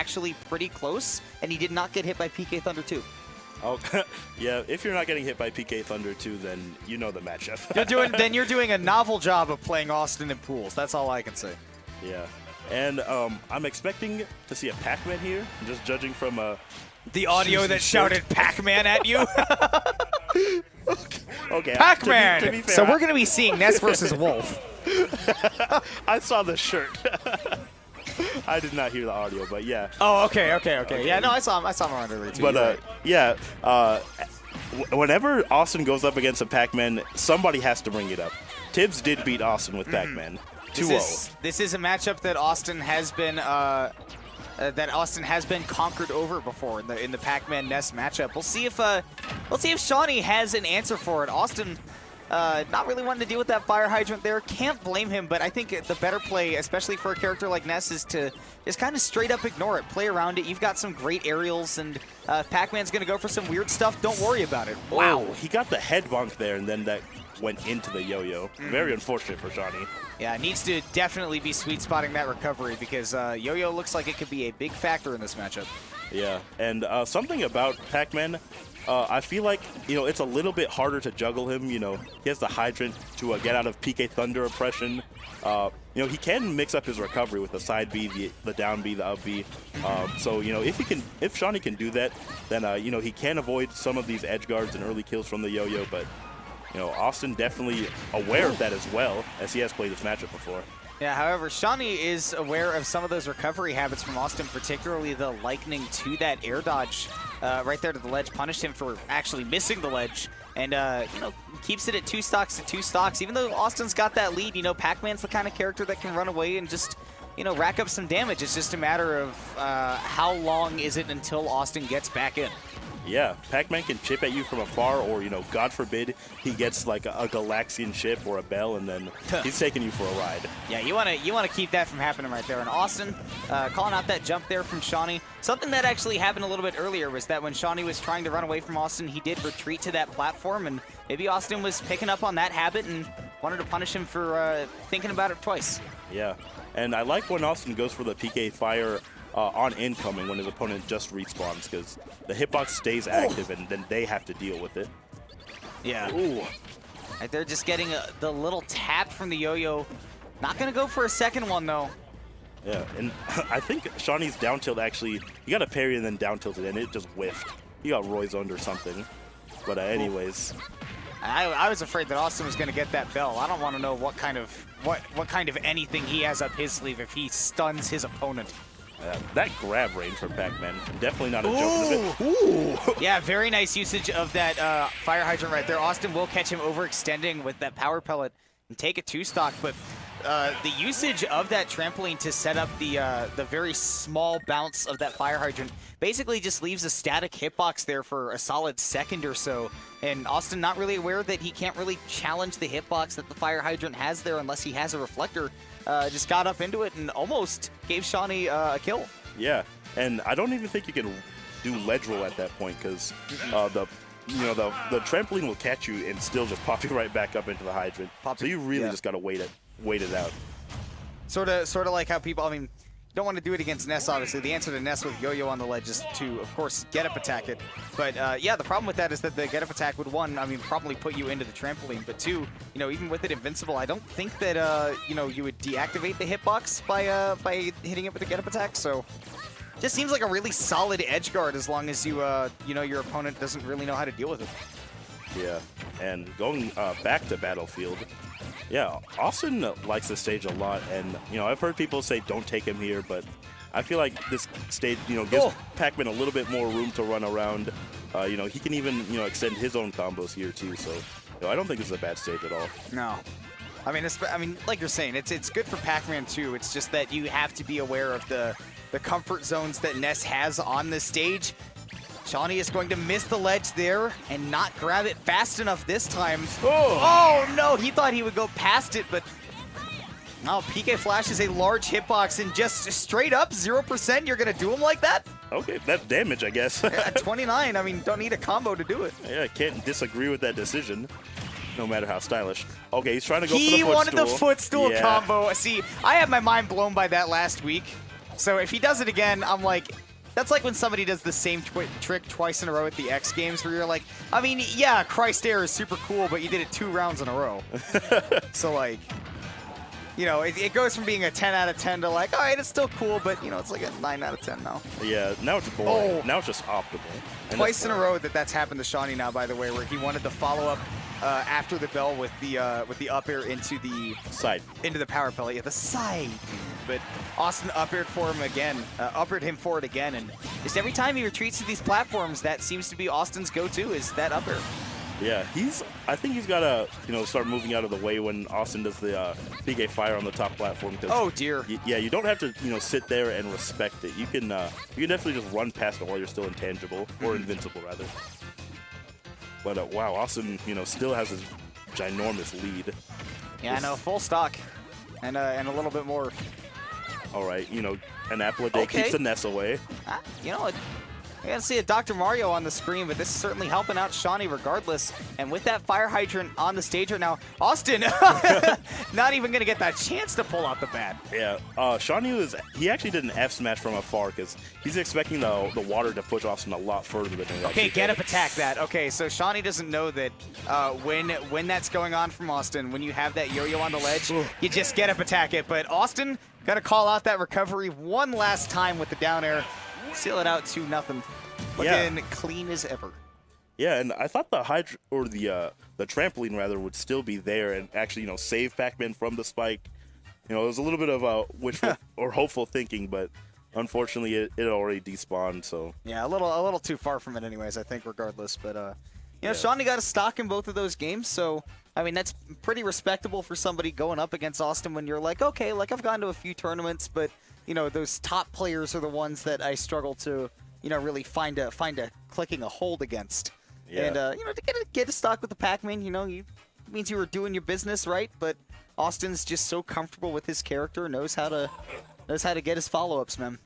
actually pretty close, and he did not get hit by PK Thunder 2. Oh, yeah, if you're not getting hit by PK Thunder 2, then you know the matchup. You're doing a novel job of playing Awestin in pools. That's all I can say. Yeah. And I'm expecting to see a Pac-Man here, just judging from the audio that shouted Pac-Man at you. Okay. Pac-Man! To be fair, So we're going to be seeing Ness versus Wolf. I saw the shirt. I did not hear the audio, but yeah. Oh, okay. Yeah, no, I saw him around earlier too. But yeah, whenever Awestin goes up against a Pac-Man, somebody has to bring it up. Tibbs did beat Awestin with Pac-Man. 2-0. This is a matchup that Awestin has been conquered over before in the Pac-Man Ness matchup. We'll see if Seanie has an answer for it. Awestin not really wanting to deal with that fire hydrant there. Can't blame him, but I think the better play, especially for a character like Ness, is to kind of straight up ignore it, play around it. You've got some great aerials, and Pac-Man's going to go for some weird stuff. Don't worry about it. Wow, he got the head bonk there, and then that went into the yo-yo. Very unfortunate for Seanie. Yeah, needs to definitely be sweet spotting that recovery because yo-yo looks like it could be a big factor in this matchup. Yeah, and something about Pac-Man, I feel like, it's a little bit harder to juggle him. He has the hydrant to get out of PK Thunder oppression. He can mix up his recovery with the side B, the down B, the up B. So, if Seanie can do that, then, he can avoid some of these edge guards and early kills from the yo-yo, but Awestin definitely aware of that as well, as he has played this matchup before. Yeah, however, Seanie is aware of some of those recovery habits from Awestin, particularly the likening to that air dodge right there to the ledge, punished him for actually missing the ledge, and, keeps it at 2 stocks to 2 stocks. Even though Austin's got that lead, Pac-Man's the kind of character that can run away and just, rack up some damage. It's just a matter of how long is it until Awestin gets back in. Yeah, Pac-Man can chip at you from afar, or, God forbid, he gets like a Galaxian chip or a bell, and then he's taking you for a ride. Yeah, you want to keep that from happening right there. And Awestin calling out that jump there from Seanie. Something that actually happened a little bit earlier was that when Seanie was trying to run away from Awestin, he did retreat to that platform, and maybe Awestin was picking up on that habit and wanted to punish him for thinking about it twice. Yeah, and I like when Awestin goes for the PK Fire on incoming when his opponent just respawns, because the hitbox stays active and then they have to deal with it. Yeah. Ooh. Right, they're just getting the little tap from the yo-yo. Not going to go for a second one, though. Yeah, and I think Shawnee's down tilt actually, he got a parry and then down tilted, and it just whiffed. He got Roy zoned or something. But anyways. I was afraid that Awestin was going to get that bell. I don't want to know what kind of anything he has up his sleeve if he stuns his opponent. That grab range from Pac-Man, definitely not a joke. Ooh. Yeah, very nice usage of that fire hydrant right there. Awestin will catch him overextending with that power pellet and take a 2-stock, but the usage of that trampoline to set up the very small bounce of that fire hydrant basically just leaves a static hitbox there for a solid second or so, and Awestin not really aware that he can't really challenge the hitbox that the fire hydrant has there unless he has a reflector. Just got up into it and almost gave Seanie a kill. Yeah, and I don't even think you can do ledge roll at that point, because the trampoline will catch you and still just pop you right back up into the hydrant. So you really just got to wait it out. Sort of like how people, don't want to do it against Ness, obviously. The answer to Ness with yo-yo on the ledge is to, of course, get-up attack it. But, yeah, the problem with that is that the get-up attack would, one, probably put you into the trampoline. But, two, even with it invincible, I don't think that, you would deactivate the hitbox by hitting it with a get-up attack. So, just seems like a really solid edge guard as long as you, your opponent doesn't really know how to deal with it. Yeah, and going back to Battlefield, yeah, Awestin likes this stage a lot, and I've heard people say don't take him here, but I feel like this stage gives Pac-Man a little bit more room to run around. He can even extend his own combos here too, so I don't think this is a bad stage at all. No. Like you're saying, it's good for Pac-Man too. It's just that you have to be aware of the comfort zones that Ness has on this stage. Seanie is going to miss the ledge there and not grab it fast enough this time. Oh no, he thought he would go past it, but no, PK Flash is a large hitbox and just straight up 0%, you're going to do him like that? Okay, that's damage, I guess. At 29, don't need a combo to do it. Yeah, I can't disagree with that decision, no matter how stylish. Okay, he's trying to go for the footstool. He wanted the footstool yeah. combo. See, I had my mind blown by that last week. So if he does it again, I'm like, that's like when somebody does the same trick twice in a row at the X Games where you're like, I mean, yeah, Christ Air is super cool, but you did it 2 rounds in a row. So like, you know, it goes from being a 10 out of 10 to like, all right, it's still cool, but you know, it's like a 9 out of 10 now. Yeah, now it's boring. Now it's just optimal. And Twice in a row that's happened to Shawnee now, by the way, where he wanted the follow-up after the bell with the up air into the side, into the power pellet. Yeah, the side. But Awestin up aired for him again, up aired him for it again, and just every time he retreats to these platforms, that seems to be Austin's go-to is that up air. Yeah, I think he's got to, you know, start moving out of the way when Awestin does the PK fire on the top platform. Oh dear. Yeah, you don't have to, you know, sit there and respect it. You can definitely just run past it while you're still intangible or invincible rather. But wow, Awestin, you know, still has his ginormous lead. Yeah, I know, full stock, and a little bit more. All right, you know, an apple a day keeps the Ness away. You know, I gotta see a Dr. Mario on the screen, but this is certainly helping out Shawnee regardless. And with that fire hydrant on the stage right now, Awestin not even gonna get that chance to pull out the bat. Yeah, Shawnee he actually did an F smash from afar because he's expecting the water to push Awestin a lot further than he Okay, get up attack that. Okay, so Shawnee doesn't know that when that's going on from Awestin, when you have that yo-yo on the ledge, you just get up attack it. But Awestin gotta call out that recovery one last time with the down air. Seal it out 2-0. Looking clean as ever. Yeah, and I thought the the trampoline rather would still be there and actually, you know, save Pac-Man from the spike. You know, it was a little bit of wishful or hopeful thinking, but unfortunately it already despawned. So yeah, a little too far from it, anyways. I think regardless, but you know, Shawnee got a stock in both of those games, so I mean that's pretty respectable for somebody going up against Awestin when you're like, okay, like I've gone to a few tournaments, but you know, those top players are the ones that I struggle to, you know, really find a clicking a hold against. Yeah. And you know, to get a stock with the Pac-Man, you know, it means you were doing your business right. But Austin's just so comfortable with his character, knows how to get his follow-ups, man.